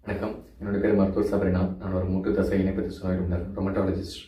வணக்கம். என்னோட பேர் மருத்துவர் சபரினா. நான் ஒரு மூட்டு தசை இணைப்பு நோய் நிபுணர், ரொமட்டாலஜிஸ்ட்.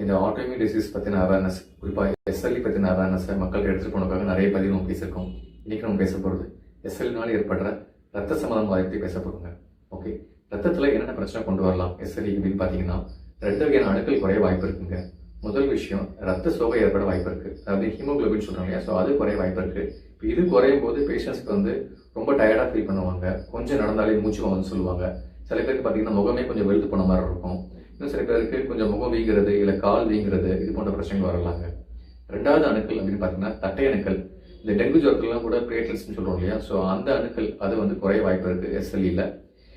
இந்த ஆட்டோமியூன் டிசீஸ் பற்றின அவேர்னஸ், குறிப்பாக எஸ்எல்இ பற்றின அவேர்னஸை மக்களுக்கு எடுத்துகிட்டு போனதுக்காக நிறைய பதிவு நம்ம பேசியிருக்கோம். இன்றைக்கி நம்ம பேச போகிறது எஸ்எல்இனால் ஏற்படுற ரத்த சம்பந்தம் வாய்ப்பை பேச போகிறோங்க. ஓகே, ரத்தத்தில் என்னென்ன பிரச்சனை கொண்டு வரலாம் எஸ்எல்இ அப்படின்னு பார்த்தீங்கன்னா, 2 வகையான அணுக்கள் குறைய வாய்ப்பு இருக்குங்க. முதல் விஷயம், ரத்த சோகை ஏற்பட வாய்ப்பு இருக்குது. அதாவது ஹீமோகுளோபின் சொல்கிறாங்க இல்லையா, ஸோ அது குறைய வாய்ப்பு இருக்குது. இப்போ இது குறையும் போது பேஷண்ட்ஸ்க்கு ரொம்ப டயர்டாக ஃபீல் பண்ணுவாங்க. கொஞ்சம் நடந்தாலே மூச்சு வாங்கன்னு சொல்லுவாங்க. சில பேருக்கு பார்த்தீங்கன்னா முகமே கொஞ்சம் வெளுத்து போன மாதிரி இருக்கும். இன்னும் சில பேருக்கு கொஞ்சம் முகம் வீங்கிறது, இல்லை கால் வீங்கிறது, இது போன்ற பிரச்சனைகள் வரலாங்க. 2வது அணுக்கள் அப்படின்னு பார்த்தீங்கன்னா தட்டை அணுக்கள். இந்த டெங்கு ஜுரத்துலாம் கூட பிளேட்லெட்ஸ்னு சொல்கிறோம் இல்லையா, ஸோ அந்த அணுக்கள் அது குறைய வாய்ப்பு இருக்குது எஸ்எல்இல.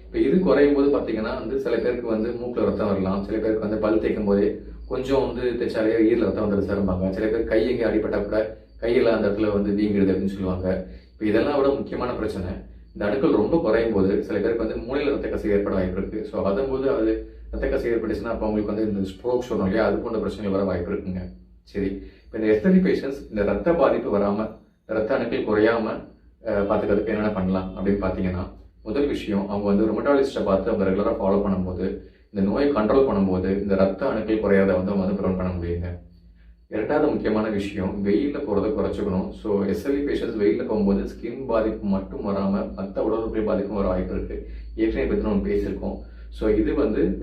இப்போ இது குறையும் போது பார்த்தீங்கன்னா சில பேருக்கு மூக்கில் ரத்தம் வரலாம். சில பேருக்கு பல் தேய்க்கும் போதே கொஞ்சம் தைச்சாலே ஈரில் ரத்தம் வந்துட்டு சார்பாங்க. சில பேர் கை எங்கே அடிப்பட்டா கூட கையில் அந்த இடத்துல வீங்கிடுது அப்படின்னு சொல்லுவாங்க. இப்போ இதெல்லாம் விட முக்கியமான பிரச்சனை, இந்த அணுக்கள் ரொம்ப குறையும் போது சில பேருக்கு மூளையில் ரத்த கசிவு ஏற்பட வாய்ப்பு இருக்குது. ஸோ அதும்போது அது ரத்த கசிவு ஏற்பட்டுச்சுன்னா அப்போ அவங்களுக்கு இந்த ஸ்ட்ரோக் சொல்கிறோம் இல்லையா, அது போன்ற பிரச்சனைகள் வர வாய்ப்பு இருக்குங்க. சரி, இப்போ இந்த எஸ்எல்இ பேஷண்ட்ஸ் இந்த ரத்த பாதிப்பு வராமல், ரத்த அணுக்கள் குறையாமல் பார்த்துக்கிறதுக்கு என்னென்ன பண்ணலாம் அப்படின்னு பார்த்தீங்கன்னா, முதல் விஷயம், அவங்க ரொமட்டாலஜிஸ்ட்டை பார்த்து அவங்க ரெகுலராக ஃபாலோ பண்ணும்போது, இந்த நோயை கண்ட்ரோல் பண்ணும்போது இந்த ரத்த அணுக்கள் குறையாத அவங்க ப்ரிவென்ட் பண்ண முடியுங்க. 2வது முக்கியமான விஷயம், வெயிலில் போகிறத குறைச்சிக்கணும். ஸோ எஸ்எல்இ பேஷண்ட்ஸ் வெயிலில் போகும்போது ஸ்கின் பாதிப்பு மட்டும் வராமல் மற்ற உடலுறுப்புகள் பாதிப்பும் வர வாய்ப்பு இருக்குது. ஏற்கனவே பற்றி நம்ம பேசியிருக்கோம். ஸோ இது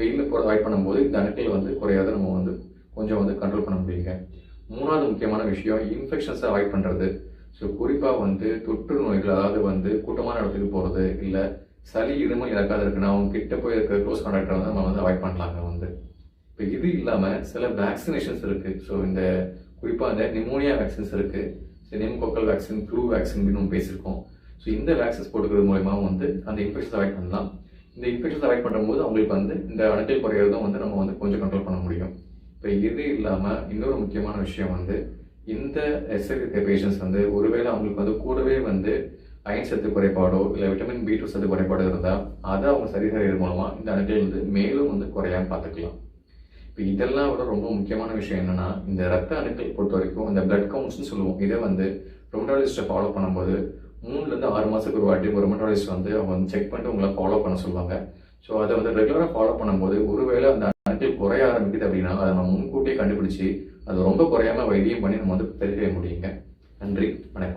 வெயிலில் போகிறத அவாய்ட் பண்ணும்போது இந்த அணுக்கள் குறையாத நம்ம கொஞ்சம் கண்ட்ரோல் பண்ண முடியுங்க. 3வது முக்கியமான விஷயம், இன்ஃபெக்ஷன்ஸை அவாய்ட் பண்ணுறது. ஸோ குறிப்பாக தொற்று நோய்கள், அதாவது கூட்டமான இடத்துக்கு போகிறது, இல்லை சளி இருமல் இறக்காத இருக்குன்னா அவங்க கிட்ட போய் இருக்கிற க்ளோஸ் கான்டாக்டை நம்ம அவாய்ட் பண்ணலாங்க. இப்போ இது இல்லாமல் சில வேக்சினேஷன்ஸ் இருக்குது. ஸோ இந்த குறிப்பாக இந்த நிமோனியா வேக்சின்ஸ் இருக்குது. நிமோகோக்கல் வேக்சின், ஃப்ளூ வேக்சின் நம்ம பேசியிருக்கோம். ஸோ இந்த வேக்சின்ஸ் போட்டுக்கிறது மூலமா அந்த இன்ஃபெக்ஷன் அவாய்ட் பண்ணலாம். இந்த இன்ஃபெக்ஷன்ஸ் அவாய்ட் பண்ணும்போது அவங்களுக்கு இந்த அணுக்கள் குறையிறதும் நம்ம கொஞ்சம் கண்ட்ரோல் பண்ண முடியும். இப்போ இது இல்லாமல் இன்னொரு முக்கியமான விஷயம், இந்த எஸ்எல்இ பேஷண்ட்ஸ் ஒருவேளை அவங்களுக்கு கூடவே அயன் சத்து குறைபாடோ இல்லை விட்டமின் B2 சத்து குறைபாடோ இருந்தால் அதை அவங்க சரி செய்கிறது மூலமாக இந்த அணுக்கள் மேலும் குறையாமல் பார்த்துக்கலாம். இப்போ இதெல்லாம் விட ரொம்ப முக்கியமான விஷயம் என்னன்னா, இந்த ரத்த அணுக்கள் பொறுத்த வரைக்கும் இந்த பிளட் கவுண்ட்ஸ்னு சொல்லுவோம். இதை ரொமட்டாலஜிஸ்ட்டை ஃபாலோ பண்ணும்போது 3லேருந்து 6 மாதத்துக்கு ஒரு வாட்டி ஒரு ரொமட்டாலஜிஸ்ட் அவங்க செக் பண்ணிட்டு உங்களை ஃபாலோ பண்ண சொல்லுவாங்க. ஸோ அதை ரெகுலராக ஃபாலோ பண்ணும்போது ஒருவேளை அந்த அணுக்கள் குறைய ஆரம்பிக்குது அப்படின்னா அதை நம்ம முன்கூட்டியே கண்டுபிடிச்சி அது ரொம்ப குறையாமல் வைத்தியம் பண்ணி நம்ம சரி செய்ய முடியுங்க. நன்றி, வணக்கம்.